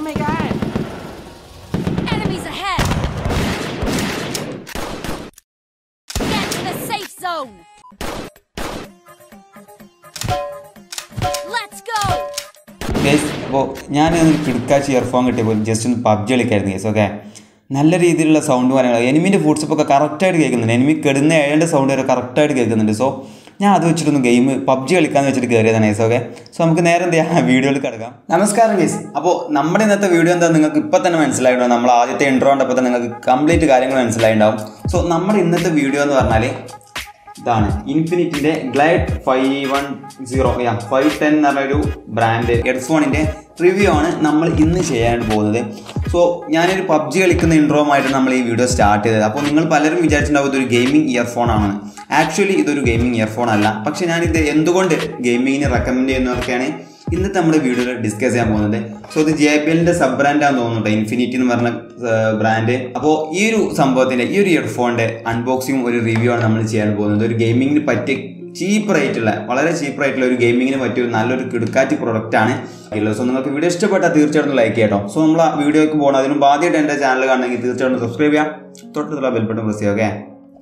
my god! Enemies ahead! Get to the safe zone! Let's go! Guys, I have earphone just in Pubg. Okay. നല്ല രീതിയിലുള്ള sound കാര്യങ്ങൾ എനിമിന്റെ ഫുട്സ്റ്റെപ്പ് ഒക്കെ correct ആയിട്ട് കേൾക്കുന്നുണ്ട് enemy കിടന്ന ഏഴന്റെ sound വരെ കറക്റ്റ് ആയിട്ട് കേൾക്കുന്നുണ്ട് സോ ഞാൻ അത് വെച്ചിട്ടൊന്ന് ഗെയിം പബ്ജി കളിക്കാന്ന് വെച്ചിട്ട് കയറിയതാണ് ഗൈസ് ഓക്കെ സോ നമുക്ക് നേരെ എന്ത് ചെയ്യാം വീഡിയോയിൽ കിടക്കാം നമസ്കാരം ഗൈസ് അപ്പോൾ നമ്മുടെ ഇന്നത്തെ വീഡിയോ എന്താ നിങ്ങൾക്ക് ഇപ്പം തന്നെ മനസ്സിലായിട്ടുണ്ടാവും നമ്മൾ ആദ്യത്തെ ഇൻട്രോ കണ്ടപ്പോൾ തന്നെ നിങ്ങൾക്ക് കംപ്ലീറ്റ് കാര്യങ്ങൾ മനസ്സിലായിട്ടുണ്ടാവും സോ നമ്മുടെ ഇന്നത്തെ വീഡിയോ എന്ന് പറഞ്ഞാൽ ഇതാണ് ഇൻഫിനിറ്റിൻ്റെ ഗ്ലൈഡ് 510 എന്ന് പറഞ്ഞൊരു ബ്രാൻഡ് ഹെഡ്ഫോണിൻ്റെ റിവ്യൂ ആണ് നമ്മൾ ഇന്ന് ചെയ്യാൻ പോകുന്നത് സോ ഞാനൊരു പബ്ജി കളിക്കുന്ന ഇൻട്രോമായിട്ട് നമ്മൾ ഈ വീഡിയോ സ്റ്റാർട്ട് ചെയ്തത് അപ്പോൾ നിങ്ങൾ പലരും വിചാരിച്ചിട്ടുണ്ടാവും ഇതൊരു ഗെയിമിംഗ് ഇയർഫോൺ ആണ് ആക്ച്വലി ഇതൊരു ഗെയിമിംഗ് ഇയർഫോൺ അല്ല പക്ഷേ ഞാനിത് എന്തുകൊണ്ട് ഗെയിമിങ്ങിന് റെക്കമെൻഡ് ചെയ്യുന്നവർക്കാണ് ഇന്നത്തെ നമ്മുടെ വീഡിയോയിൽ ഡിസ്കസ് ചെയ്യാൻ പോകുന്നത് സോ ഇത് JBLന്റെ സബ് ബ്രാൻഡാണെന്ന് തോന്നുന്നുണ്ട് ഇൻഫിനിറ്റി എന്ന് പറഞ്ഞ ബ്രാൻഡ് അപ്പോൾ ഈ ഒരു സംഭവത്തിൻ്റെ ഈ ഒരു ഇയർഫോണിൻ്റെ അൺബോക്സിങ്ങും ഒരു റിവ്യൂ ആണ് നമ്മൾ ചെയ്യാൻ പോകുന്നത് ഒരു ഗെയിമിങ്ങിന് പറ്റിയ വളരെ ചീപ്പ് റേറ്റുള്ള ഒരു ഗെയിമിങ്ങിന് പറ്റിയ ഒരു നല്ലൊരു കിടക്കാറ്റി പ്രൊഡക്റ്റാണ് സോ നിങ്ങൾക്ക് വീഡിയോ ഇഷ്ടപ്പെട്ടാൽ തീർച്ചയായിട്ടും ലൈക്ക് ചെയ്യട്ടോ സോ നമ്മൾ ആ വീഡിയോയ്ക്ക് പോകണം അതിനും ആദ്യമായിട്ട് എൻ്റെ ചാനൽ കാണണമെങ്കിൽ തീർച്ചയായിട്ടും സബ്സ്ക്രൈബ് ചെയ്യാം തൊട്ടുള്ള ബെൽ ബട്ടൺ പ്രസ് ചെയ്യുക ഓക്കെ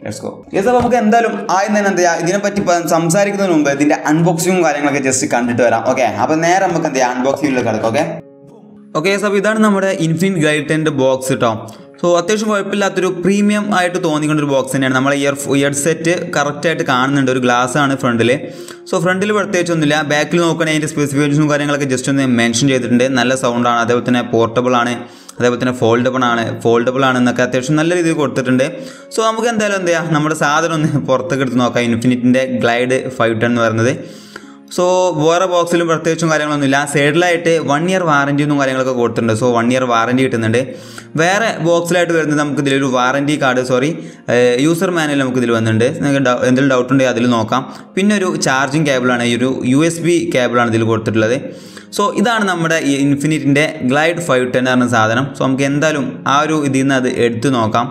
ലെറ്റ്സ് ഗോ യെസ് അപ്പോൾ നമുക്ക് എന്തായാലും ആദ്യം തന്നെ എന്താ ഇതിനെപ്പറ്റി സംസാരിക്കുന്നതിന് മുമ്പ് ഇതിൻ്റെ അൺബോക്സിങ്ങും കാര്യങ്ങളൊക്കെ ജസ്റ്റ് കണ്ടിട്ട് വരാം ഓക്കെ അപ്പോൾ നേരെ നമുക്ക് എന്താ അൺബോക്സിങ്ങിലേക്ക് കിടക്കാം ഓക്കെ യെസ് അപ്പോൾ ഇതാണ് നമ്മുടെ ഇൻഫിനിറ്റ് ഗ്ലൈഡ് 10 ബോക്സ് കേട്ടോ സോ അത്യാവശ്യം കുഴപ്പമില്ലാത്തൊരു പ്രീമിയം ആയിട്ട് തോന്നിക്കൊണ്ടൊരു ബോക്സ് തന്നെയാണ് നമ്മളെ ഇയർസെറ്റ് കറക്റ്റായിട്ട് കാണുന്നുണ്ട് ഒരു ഗ്ലാസ് ആണ് ഫ്രണ്ടിൽ സോ ഫ്രണ്ടിൽ പ്രത്യേകിച്ചൊന്നുമില്ല ബാക്കിൽ നോക്കുകയാണെങ്കിൽ അതിൻ്റെ സ്പെസിഫിക്കേഷനും കാര്യങ്ങളൊക്കെ ജസ്റ്റ് ഒന്ന് മെൻഷൻ ചെയ്തിട്ടുണ്ട് നല്ല സൗണ്ടാണ് അതേപോലെ തന്നെ പോർട്ടബിൾ ആണ് അതേപോലെ തന്നെ ഫോൾഡബിൾ ആണ് എന്നൊക്കെ അത്യാവശ്യം നല്ല രീതിയിൽ കൊടുത്തിട്ടുണ്ട് സോ നമുക്ക് എന്തായാലും എന്താ നമ്മുടെ സാധനം ഒന്ന് പുറത്തേക്ക് എടുത്ത് നോക്കാം ഇൻഫിനിറ്റിൻ്റെ ഗ്ലൈഡ് 510 എന്ന് പറയുന്നത് സോ വേറെ ബോക്സിലും പ്രത്യേകിച്ചും കാര്യങ്ങളൊന്നുമില്ല സൈഡിലായിട്ട് 1 ഇയർ വാറൻറ്റി ഒന്നും കാര്യങ്ങളൊക്കെ കൊടുത്തിട്ടുണ്ട് സോ 1 ഇയർ വാറൻറ്റി കിട്ടുന്നുണ്ട് വേറെ ബോക്സിലായിട്ട് വരുന്നത് നമുക്കിതിലൊരു വാറൻറ്റി കാർഡ് യൂസർ മാനുവൽ നമുക്കിതിൽ വന്നിട്ടുണ്ട് നിങ്ങൾക്ക് എന്തെങ്കിലും ഡൗട്ട് ഉണ്ടെങ്കിൽ അതിൽ നോക്കാം പിന്നെ ഒരു ചാർജിങ് കേബിളാണ് ഈ ഒരു USB കേബിളാണ് ഇതിൽ കൊടുത്തിട്ടുള്ളത് സോ ഇതാണ് നമ്മുടെ ഇൻഫിനിറ്റിൻ്റെ ഗ്ലൈഡ് 510 എന്ന് പറഞ്ഞ സാധനം സോ നമുക്ക് എന്തായാലും ആ ഒരു ഇതിൽ നിന്ന് അത് എടുത്ത് നോക്കാം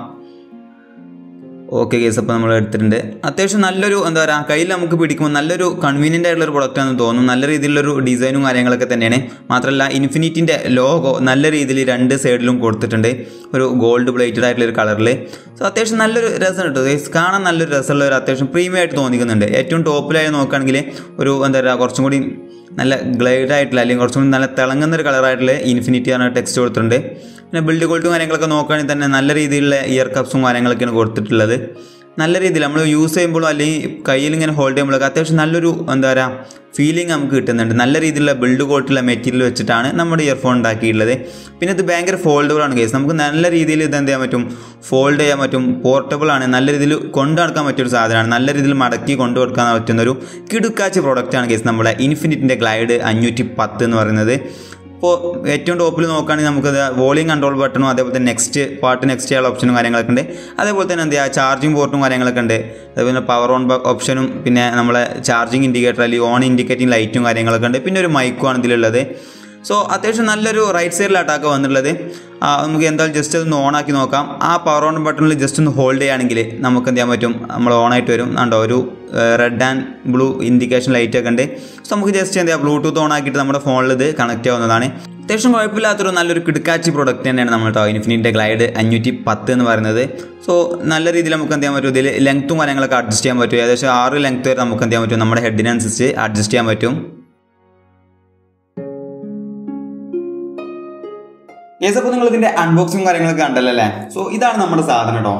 ഓക്കെ കേസ് അപ്പോൾ നമ്മൾ എടുത്തിട്ടുണ്ട് അത്യാവശ്യം നല്ലൊരു എന്താ പറയുക കയ്യിൽ നമുക്ക് പിടിക്കുമ്പോൾ നല്ലൊരു കൺവീനിയൻ്റ് ആയിട്ടുള്ളൊരു പ്രൊഡക്റ്റാണെന്ന് തോന്നുന്നു നല്ല രീതിയിലുള്ളൊരു ഡിസൈനും കാര്യങ്ങളൊക്കെ തന്നെയാണ് മാത്രമല്ല ഇൻഫിനിറ്റിൻ്റെ ലോഗോ നല്ല രീതിയിൽ രണ്ട് സൈഡിലും കൊടുത്തിട്ടുണ്ട് ഒരു ഗോൾഡ് പ്ലേറ്റഡ് ആയിട്ടുള്ളൊരു കളറിൽ സോ അത്യാവശ്യം നല്ലൊരു രസം കിട്ടും കാണാൻ നല്ലൊരു രസമുള്ള ഒരു അത്യാവശ്യം പ്രീമിയം ആയിട്ട് തോന്നിക്കുന്നുണ്ട് ഏറ്റവും ടോപ്പിലായി നോക്കുകയാണെങ്കിൽ ഒരു എന്താ പറയുക കുറച്ചും കൂടി നല്ല ഗ്ലൈഡ് ആയിട്ടുള്ള അല്ലെങ്കിൽ കുറച്ചും കൂടി നല്ല തിളങ്ങുന്നൊരു കളറായിട്ടുള്ള ഇൻഫിനിറ്റി ആണ് ടെക്സ്റ്റ് കൊടുത്തിട്ടുണ്ട് പിന്നെ ബിൽഡ് ക്വാളിറ്റിയും കാര്യങ്ങളൊക്കെ നോക്കുകയാണെങ്കിൽ തന്നെ നല്ല രീതിയിലുള്ള ഇയർ കപ്സും കാര്യങ്ങളൊക്കെയാണ് കൊടുത്തിട്ടുള്ളത് നല്ല രീതിയിൽ നമ്മൾ യൂസ് ചെയ്യുമ്പോഴും അല്ലെങ്കിൽ കയ്യിൽ ഇങ്ങനെ ഹോൾഡ് ചെയ്യുമ്പോഴൊക്കെ അത്യാവശ്യം നല്ലൊരു എന്താ പറയുക ഫീലിംഗ് നമുക്ക് കിട്ടുന്നുണ്ട് നല്ല രീതിയിലുള്ള ബിൽഡ് ക്വാളിറ്റിയുള്ള മെറ്റീരിയൽ വെച്ചിട്ടാണ് നമ്മുടെ ഇയർഫോൺ ഉണ്ടാക്കിയിട്ടുള്ളത് പിന്നെ ഇത് ഭയങ്കര ഫോൾഡബിൾ ആണ് കേസ് നമുക്ക് നല്ല രീതിയിൽ ഇത് എന്ത് ചെയ്യാൻ പറ്റും ഫോൾഡ് ചെയ്യാൻ പറ്റും പോർട്ടബിൾ ആണ് നല്ല രീതിയിൽ കൊണ്ടു നടക്കാൻ പറ്റിയൊരു സാധനമാണ് നല്ല രീതിയിൽ മടക്കി കൊണ്ടു കൊടുക്കാൻ പറ്റുന്നൊരു കിടുക്കാച്ച പ്രോഡക്റ്റാണ് കേസ് നമ്മുടെ ഇൻഫിനിറ്റിൻ്റെ ഗ്ലൈഡ് 510 എന്ന് പറയുന്നത് ഇപ്പോൾ ഏറ്റവും ടോപ്പിൽ നോക്കുകയാണെങ്കിൽ നമുക്കത് വോളിയം കൺട്രോൾ ബട്ടണും അതേപോലെ തന്നെ നെക്സ്റ്റ് ചെയ്യാനുള്ള ഓപ്ഷനും കാര്യങ്ങളൊക്കെ ഉണ്ട് അതേപോലെ തന്നെ എന്താ ചാർജിങ് പോർട്ടും കാര്യങ്ങളൊക്കെ ഉണ്ട് അതേപോലെ പവർ ഓൺ ഓപ്ഷനും പിന്നെ നമ്മളെ ചാർജിങ് ഇൻഡിക്കേറ്റർ അല്ലെങ്കിൽ ഓൺ ഇൻഡിക്കേറ്റിംഗ് ലൈറ്റും കാര്യങ്ങളൊക്കെ ഉണ്ട് പിന്നെ ഒരു മൈക്കും ഇതിലുള്ളത് സോ അത്യാവശ്യം നല്ലൊരു റൈറ്റ് സൈഡിലായിട്ടൊക്കെ വന്നിട്ടുള്ളത് നമുക്ക് എന്തായാലും ജസ്റ്റ് അതൊന്ന് ഓണാക്കി നോക്കാം ആ പവർ ഓൺ ബട്ടണിൽ ജസ്റ്റ് ഒന്ന് ഹോൾഡ് ചെയ്യുകയാണെങ്കിൽ നമുക്ക് എന്ത് ചെയ്യാൻ പറ്റും നമ്മൾ ഓണായിട്ട് വരും കണ്ടോ ഒരു റെഡ് ആൻഡ് ബ്ലൂ ഇൻഡിക്കേഷൻ ലൈറ്റൊക്കെ ഉണ്ട് സോ നമുക്ക് ജസ്റ്റ് എന്താ ബ്ലൂടൂത്ത് ഓൺ ആക്കിയിട്ട് നമ്മുടെ ഫോണിൽ ഇത് കണക്ട് ആവുന്നതാണ് അത്യാവശ്യം കുഴപ്പമില്ലാത്തൊരു നല്ലൊരു കിടക്കാച്ചി പ്രോഡക്റ്റ് തന്നെയാണ് നമ്മൾ ഇൻഫിനിറ്റിൻ്റെ ഗ്ലൈഡ് 510 എന്ന് പറയുന്നത് സോ നല്ല രീതിയിൽ നമുക്ക് എന്ത് ചെയ്യാൻ പറ്റും ഇതിൽ ലെങ്ത്തും കാര്യങ്ങളൊക്കെ അഡ്ജസ്റ്റ് ചെയ്യാൻ പറ്റും ഏകദേശം 6 ലെങ്ത്ത് വരെ നമുക്ക് എന്ത് ചെയ്യാൻ പറ്റും നമ്മുടെ ഹെഡിനനുസരിച്ച് അഡ്ജസ്റ്റ് ചെയ്യാൻ പറ്റും യെസ് അപ്പോൾ നിങ്ങൾ ഇതിൻ്റെ അൺബോക്സിങ് കാര്യങ്ങളൊക്കെ കണ്ടല്ലോ അല്ലേ സോ ഇതാണ് നമ്മുടെ സാധനം കേട്ടോ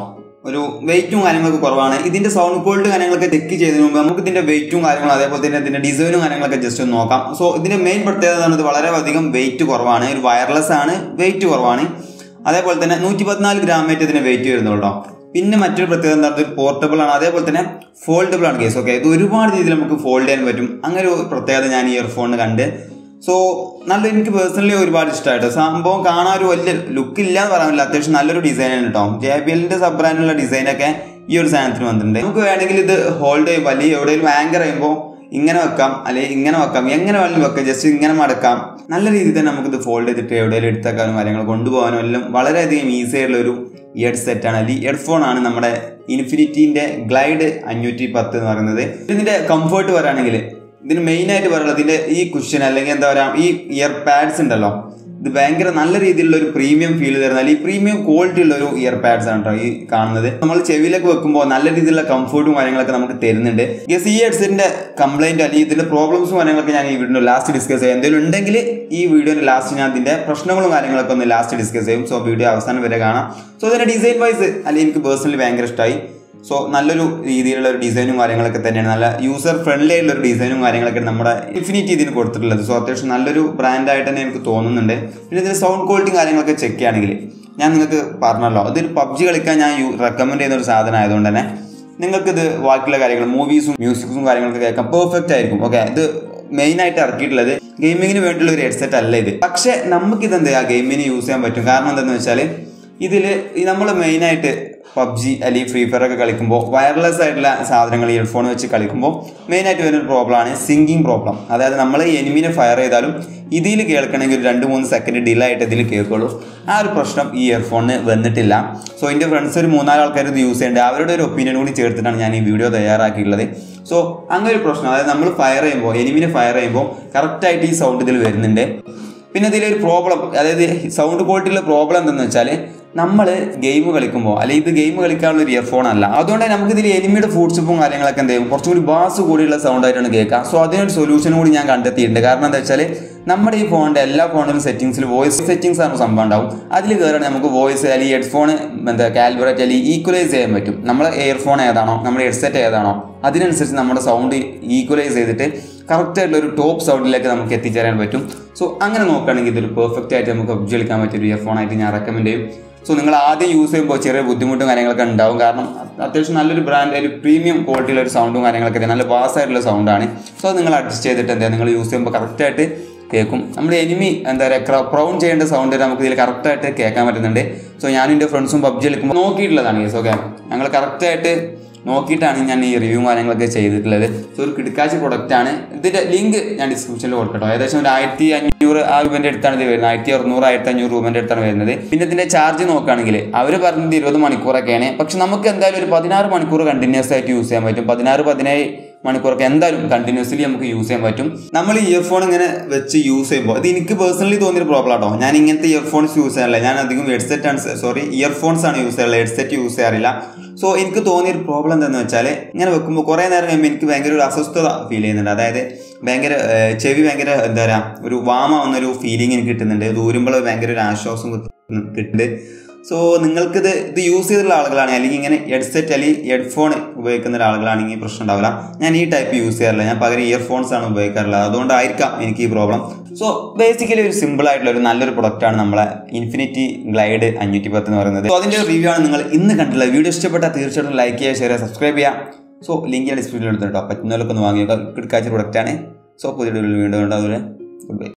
ഒരു വെയിറ്റും കാര്യങ്ങളൊക്കെ കുറവാണ് ഇതിൻ്റെ സൗണ്ട് ക്വാളിറ്റി കാര്യങ്ങളൊക്കെ ചെക്ക് ചെയ്തതിന് മുമ്പ് നമുക്ക് ഇതിൻ്റെ വെയിറ്റും കാര്യങ്ങളും അതേപോലെ തന്നെ ഇതിൻ്റെ ഡിസൈനും കാര്യങ്ങളൊക്കെ ജസ്റ്റ് ഒന്ന് നോക്കാം സോ ഇതിൻ്റെ മെയിൻ പ്രത്യേകത എന്ന് പറയുന്നത് വളരെയധികം വെയിറ്റ് കുറവാണ് ഒരു വയർലെസ് ആണ് വെയിറ്റ് കുറവാണ് അതേപോലെ തന്നെ 114 ഗ്രാമേറ്റ് ഇതിൻ്റെ വെയിറ്റ് വരുന്നുള്ളൂ പിന്നെ മറ്റൊരു പ്രത്യേകത എന്താ പറയുക പോർട്ടബിൾ ആണ് അതേപോലെ തന്നെ ഫോൾഡബിൾ ആണ് കേസ് ഓക്കെ ഇത് ഒരുപാട് രീതിയിൽ നമുക്ക് ഫോൾഡ് ചെയ്യാൻ പറ്റും അങ്ങനെ ഒരു പ്രത്യേകത ഞാൻ ഈ ഇയർഫോണിന് കണ്ട് സോ എനിക്ക് പേഴ്സണലി ഒരുപാട് ഇഷ്ടമായിട്ട് സംഭവം കാണാൻ ഒരു വലിയ ലുക്ക് ഇല്ല എന്ന് പറയാൻ പറ്റില്ല അത്യാവശ്യം നല്ലൊരു ഡിസൈനാണ് കേട്ടോ JBLന്റെ സബ് ബ്രാൻഡിലുള്ള ഡിസൈനൊക്കെ ഈ ഒരു സാധനത്തിന് വന്നിട്ടുണ്ട് നമുക്ക് വേണമെങ്കിൽ ഇത് ഹോൾഡ് ചെയ്യുമ്പോൾ അല്ലെങ്കിൽ എവിടെയെങ്കിലും ആങ്കർ ചെയ്യുമ്പോൾ ഇങ്ങനെ വെക്കാം അല്ലെങ്കിൽ ഇങ്ങനെ വെക്കാം എങ്ങനെ വേണമെങ്കിലും വെക്കാം ജസ്റ്റ് ഇങ്ങനെ മടക്കാം നല്ല രീതിയിൽ തന്നെ നമുക്കിത് ഫോൾഡ് ചെയ്തിട്ട് എവിടെയെങ്കിലും എടുത്തേക്കാനും കാര്യങ്ങൾ കൊണ്ടുപോകാനും എല്ലാം വളരെയധികം ഈസി ആയിട്ടുള്ള ഒരു ഇയർ സെറ്റാണ് അല്ലെങ്കിൽ ഹെഡ്ഫോണാണ് നമ്മുടെ ഇൻഫിനിറ്റിൻ്റെ ഗ്ലൈഡ് 510 എന്ന് പറയുന്നത് ഇതിൻ്റെ കംഫർട്ട് പറയുകയാണെങ്കിൽ ഇതിന് മെയിനായിട്ട് പറയുന്നത് ഇതിൻ്റെ ഈ കുഷൻ അല്ലെങ്കിൽ എന്താ പറയുക ഈ ഇയർ പാഡ്സ് ഉണ്ടല്ലോ ഇത് ഭയങ്കര നല്ല രീതിയിലുള്ള ഒരു പ്രീമിയം ഫീൽ തരുന്ന അല്ലെങ്കിൽ പ്രീമിയം ക്വാളിറ്റി ഉള്ള ഒരു ഇയർ പാഡ്സ് ആണ് കേട്ടോ ഈ കാണുന്നത്. നമ്മൾ ചെവിയിലേക്ക് വെക്കുമ്പോൾ നല്ല രീതിയിലുള്ള കംഫർട്ടും കാര്യങ്ങളൊക്കെ നമുക്ക് തരുന്നുണ്ട്. യെസ്, ഈ ഹെഡ്സെറ്റിന്റെ കംപ്ലൈന്റ് അല്ലെങ്കിൽ ഇതിന്റെ പ്രോബ്ലംസും കാര്യങ്ങളൊക്കെ ഞാൻ ഈ വീഡിയോ ലാസ്റ്റ് ഡിസ്കസ് ചെയ്യാം. എന്തെങ്കിലും ഉണ്ടെങ്കിൽ ഈ വീഡിയോന്റെ ലാസ്റ്റ് ഞാൻ ഇതിന്റെ പ്രശ്നങ്ങളും കാര്യങ്ങളൊക്കെ ഒന്ന് ലാസ്റ്റ് ഡിസ്കസ് ചെയ്യും. സോ വീഡിയോ അവസാനം വരെ കാണാം. സോ ഇതിന്റെ ഡിസൈൻ വൈസ് അല്ലെങ്കിൽ എനിക്ക് പേഴ്സണലി ഭയങ്കര ഇഷ്ടമായി. സോ നല്ലൊരു രീതിയിലുള്ള ഒരു ഡിസൈനും കാര്യങ്ങളൊക്കെ തന്നെയാണ്. നല്ല യൂസർ ഫ്രണ്ട്ലി ആയിട്ടുള്ള ഒരു ഡിസൈനും കാര്യങ്ങളൊക്കെ നമ്മുടെ ഇൻഫിനിറ്റി ഇതിന് കൊടുത്തിട്ടുള്ളത്. സോ അത്യാവശ്യം നല്ലൊരു ബ്രാൻഡായിട്ട് തന്നെ എനിക്ക് തോന്നുന്നുണ്ട്. പിന്നെ ഇതിന് സൗണ്ട് ക്വാളിറ്റിയും കാര്യങ്ങളൊക്കെ ചെക്ക് ചെയ്യുകയാണെങ്കിൽ ഞാൻ നിങ്ങൾക്ക് പറഞ്ഞല്ലോ, ഇതൊരു പബ്ജി കളിക്കാൻ ഞാൻ റെക്കമെൻഡ് ചെയ്യുന്ന ഒരു സാധനം ആയതുകൊണ്ട് തന്നെ നിങ്ങൾക്കിത് ബാക്കിയുള്ള കാര്യങ്ങൾ മൂവീസും മ്യൂസിക്സും കാര്യങ്ങളൊക്കെ കേൾക്കാൻ പെർഫെക്റ്റ് ആയിരിക്കും. ഓക്കെ, ഇത് മെയിനായിട്ട് ഇറക്കിയിട്ടുള്ളത് ഗെയിമിങ്ങിന് വേണ്ടിയുള്ള ഒരു ഹെഡ്സെറ്റ് അല്ല ഇത്. പക്ഷേ നമുക്കിത് എന്താ ഗെയിമിന് യൂസ് ചെയ്യാൻ പറ്റും. കാരണം എന്താണെന്ന് വെച്ചാൽ ഇതിൽ നമ്മൾ മെയിനായിട്ട് പബ്ജി അല്ലെങ്കിൽ ഫ്രീ ഫയർ ഒക്കെ കളിക്കുമ്പോൾ വയർലെസ് ആയിട്ടുള്ള സാധനങ്ങൾ ഇയർഫോൺ വെച്ച് കളിക്കുമ്പോൾ മെയിനായിട്ട് വരുന്നൊരു പ്രോബ്ലമാണ് സിങ്കിങ് പ്രോബ്ലം. അതായത് നമ്മൾ എനിമിനെ ഫയർ ചെയ്താലും ഇതിൽ കേൾക്കണമെങ്കിൽ ഒരു 2-3 സെക്കൻഡ് ഡിലേ ആയിട്ട് ഇതിൽ കേൾക്കുള്ളൂ. ആ ഒരു പ്രശ്നം ഈ ഇയർഫോണിന് വന്നിട്ടില്ല. സോ എൻ്റെ ഫ്രണ്ട്സ് ഒരു 3-4 ആൾക്കാർ ഇത് യൂസ് ചെയ്യുന്നുണ്ട്. അവരുടെ ഒരു ഒപ്പീനിയൻ കൂടി ചേർത്തിട്ടാണ് ഞാൻ ഈ വീഡിയോ തയ്യാറാക്കിയിട്ടുള്ളത്. സോ അങ്ങനെ ഒരു പ്രശ്നം, അതായത് നമ്മൾ ഫയർ ചെയ്യുമ്പോൾ എനിമിനെ ഫയർ ചെയ്യുമ്പോൾ കറക്റ്റായിട്ട് ഈ സൗണ്ട് ഇതിൽ വരുന്നുണ്ട്. പിന്നെ ഇതിലൊരു പ്രോബ്ലം, അതായത് സൗണ്ട് ക്വാളിറ്റിയിലെ പ്രോബ്ലം എന്താണെന്ന് വെച്ചാൽ നമ്മൾ ഗെയിം കളിക്കുമ്പോൾ അല്ലെങ്കിൽ ഇത് ഗെയിം കളിക്കാനുള്ള ഒരു ഇയർഫോൺ അല്ല. അതുകൊണ്ട് നമുക്ക് ഇതിൽ എനിമിയുടെ ഫുട്സ്റ്റെപ്പും കാര്യങ്ങളൊക്കെ എന്ത് ചെയ്യും കുറച്ചും കൂടി ബാസ് കൂടിയുള്ള സൗണ്ടായിട്ടാണ് കേൾക്കുക. സോ അതിനൊരു സൊല്യൂഷനും കൂടി ഞാൻ കണ്ടെത്തിയിട്ടുണ്ട്. കാരണം എന്താ വെച്ചാൽ നമ്മുടെ ഈ ഫോണിൻ്റെ എല്ലാ ഫോണിലും സെറ്റിംഗ്സിൽ വോയിസ് സെറ്റിംഗ്സ് ആണ് സംഭവം ഉണ്ടാവും. അതിൽ കയറുകയാണെങ്കിൽ നമുക്ക് വോയിസ് അല്ലെങ്കിൽ ഹെഡ്ഫോൺ കാലിബ്രേറ്റ് അല്ലെങ്കിൽ ഈക്വലൈസ് ചെയ്യാൻ പറ്റും. നമ്മൾ ഇയർഫോൺ ഏതാണോ നമ്മുടെ ഹെഡ്സെറ്റ് ഏതാണോ അതിനനുസരിച്ച് നമ്മുടെ സൗണ്ട് ഈക്വലൈസ് ചെയ്തിട്ട് കറക്റ്റായിട്ടുള്ള ഒരു ടോപ്പ് സൗണ്ടിലേക്ക് നമുക്ക് എത്തിച്ചേരാൻ പറ്റും. സോ അങ്ങനെ നോക്കുകയാണെങ്കിൽ ഇതൊരു പെർഫെക്റ്റ് ആയിട്ട് നമുക്ക് പബ്ജി കളിക്കാൻ പറ്റിയൊരു ഇയർഫോണായിട്ട് ഞാൻ റെക്കമെൻഡ് ചെയ്യും. സോ നിങ്ങൾ ആദ്യം യൂസ് ചെയ്യുമ്പോൾ ചെറിയ ബുദ്ധിമുട്ടും കാര്യങ്ങളൊക്കെ ഉണ്ടാവും. കാരണം അത്യാവശ്യം നല്ലൊരു ബ്രാൻഡ്, ഒരു പ്രീമിയം ക്വാളിറ്റിയുള്ള ഒരു സൗണ്ടും കാര്യങ്ങളൊക്കെ നല്ല ബാസായിട്ടുള്ള സൗണ്ടാണ്. സോ അത് നിങ്ങൾ അഡ്ജസ്റ്റ് ചെയ്തിട്ട് എന്താ നിങ്ങൾ യൂസ് ചെയ്യുമ്പോൾ കറക്റ്റായിട്ട് കേൾക്കും. നമ്മുടെ എനിമി എന്താ പറയുക പ്രൗൺ ചെയ്യേണ്ട സൗണ്ട് നമുക്ക് ഇതിൽ കറക്റ്റായിട്ട് കേൾക്കാൻ പറ്റുന്നുണ്ട്. സോ ഞാനും എൻ്റെ ഫ്രണ്ട്സും പബ്ജി കളിക്കുമ്പോൾ നോക്കിയിട്ടുള്ളതാണ് കേസ്. ഓക്കെ, ഞങ്ങൾ കറക്റ്റായിട്ട് നോക്കിയിട്ടാണ് ഞാൻ ഈ റിവ്യൂ കാര്യങ്ങളൊക്കെ ചെയ്തിട്ടുള്ളത്. സോ ഒരു കിടക്കാച്ചി പ്രൊഡക്റ്റാണ്. ഇതിൻ്റെ ലിങ്ക് ഞാൻ ഡിസ്ക്രിപ്ഷനിൽ കൊടുക്കട്ടോ. ഏകദേശം ഒരു 1500 ആ രൂപേൻ്റെ അടുത്താണ് ഇത് വരുന്നത്. 1600 1500 രൂപേൻ്റെ അടുത്താണ് വരുന്നത്. പിന്നെ ഇതിൻ്റെ ചാർജ് നോക്കുകയാണെങ്കിൽ അവർ പറഞ്ഞത് 20 മണിക്കൂറൊക്കെയാണ്. പക്ഷെ നമുക്ക് എന്തായാലും ഒരു 16 മണിക്കൂർ കണ്ടിന്യൂസ് ആയിട്ട് യൂസ് ചെയ്യാൻ പറ്റും. 16-17 മണിക്കൂറൊക്കെ എന്തായാലും കണ്ടിന്യൂസ്ലി നമുക്ക് യൂസ് ചെയ്യാൻ പറ്റും. നമ്മൾ ഈ ഇയർഫോൺ ഇങ്ങനെ വെച്ച് യൂസ് ചെയ്യുമ്പോൾ ഇത് എനിക്ക് പേഴ്സണലി തോന്നിയൊരു പ്രോബ്ലം ആട്ടോ. ഞാൻ ഇങ്ങനത്തെ ഇയർഫോൺസ് യൂസ് ചെയ്യാറില്ല. ഞാൻ അധികം ഇയർഫോൺസ് ആണ് യൂസ് ചെയ്യാറുള്ളത്, ഹെഡ്സെറ്റ് യൂസ് ചെയ്യാറില്ല. സോ എനിക്ക് തോന്നിയൊരു പ്രോബ്ലം എന്താണെന്ന് വെച്ചാൽ ഇങ്ങനെ വെക്കുമ്പോൾ കുറേ നേരം കഴിയുമ്പോൾ എനിക്ക് ഭയങ്കര ഒരു അസ്വസ്ഥത ഫീൽ ചെയ്യുന്നുണ്ട്. അതായത് ഭയങ്കര ചെവി ഭയങ്കര എന്താ പറയുക ഒരു വാമാവുന്നൊരു ഫീലിംഗ് എനിക്ക് കിട്ടുന്നുണ്ട്. ദൂരുമ്പോൾ ഭയങ്കര ഒരു ആശ്വാസം കിട്ടുന്നുണ്ട്. സോ നിങ്ങൾക്കിത് യൂസ് ചെയ്തിട്ടുള്ള ആളുകളാണ് അല്ലെങ്കിൽ ഇങ്ങനെ ഹെഡ്സെറ്റ് അല്ലെങ്കിൽ ഹെഡ്ഫോൺ ഉപയോഗിക്കുന്ന ആളുകളാണെങ്കിൽ പ്രശ്നം ഉണ്ടാവില്ല. ഞാൻ ഈ ടൈപ്പ് യൂസ് ചെയ്യാറില്ല. ഞാൻ പകരം ഇയർഫോൺസ് ആണ് ഉപയോഗിക്കാറുള്ളത്. അതുകൊണ്ടായിരിക്കാം എനിക്ക് ഈ പ്രോബ്ലം. സോ ബേസിക്കലി ഒരു സിമ്പിൾ ആയിട്ടുള്ള ഒരു നല്ലൊരു പ്രൊഡക്റ്റാണ് നമ്മളെ ഇൻഫിനിറ്റി ഗ്ലൈഡ് 510 എന്ന് പറയുന്നത്. സോ അതിൻ്റെ റിവ്യൂ ആണ് നിങ്ങൾ ഇന്ന് കണ്ടുള്ളത്. വീഡിയോ ഇഷ്ടപ്പെട്ടാൽ തീർച്ചയായിട്ടും ലൈക്ക് ചെയ്യുക, ഷെയർ ചെയ്യുക, സബ്സ്ക്രൈബ് ചെയ്യുക. സോ ലിങ്ക് ഞാൻ ഡിസ്ക്രിപ്ഷനിൽ എടുത്തിട്ടോ. പറ്റുന്നവരൊക്കെ ഒന്ന് വാങ്ങിയ കിടക്കാച്ച പ്രൊഡക്റ്റാണ്. സോ പുതിയ വീണ്ടും അതുപോലെ ഗുഡ് ബൈ.